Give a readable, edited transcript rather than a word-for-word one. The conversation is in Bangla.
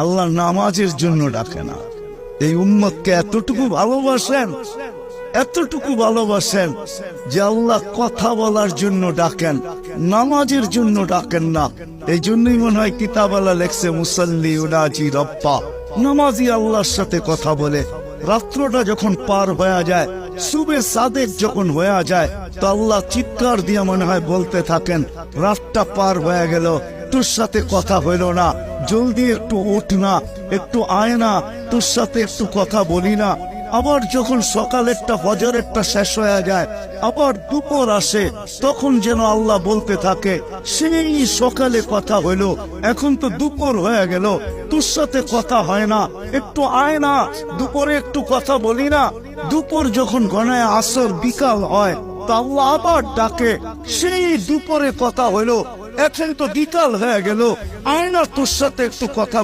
আল্লাহ নামাজের জন্য ডাকে না। এই উম্মতকে এতটুকু ভালোবাসেন, এতটুকু ভালোবাসেন যে আল্লাহ কথা বলার জন্য ডাকেন, নামাজের জন্য ডাকেন না। এই জন্যই মনে হয় কিতাবালা লেখছে মুসাল্লি উনাজি রব্বা, নামাজি আল্লাহর সাথে কথা বলে। রাত্রটা যখন পার হয়ে যায়, সুবে সাদেক যখন হয়ে যায়, তো আল্লাহ চিৎকার দিয়ে মনে হয় বলতে থাকেন, রাতটা পার হয়ে গেল, তোর সাথে কথা হইল না, জলদি একটু উঠ না, একটু আয় না, তোর সাথে একটু কথা বলি না। আবার যখন সকালেরটা ফজরেরটা শেষ হয়ে যায়, আবার দুপুর আসে, তখন যেন আল্লাহ বলতে থাকে, সেই সকালে কথা হইল, এখন তো দুপুর হয়ে গেল, তোর সাথে কথা হয় না, একটু আয় না, দুপুরে একটু কথা বলি না। দুপুর যখন গণায় আসর বিকাল হয়, তা আল্লাহ আবার ডাকে, সেই দুপুরে কথা হইল, এখন তো বিকাল হয়ে গেল, আয় না, তোর সাথে একটু কথা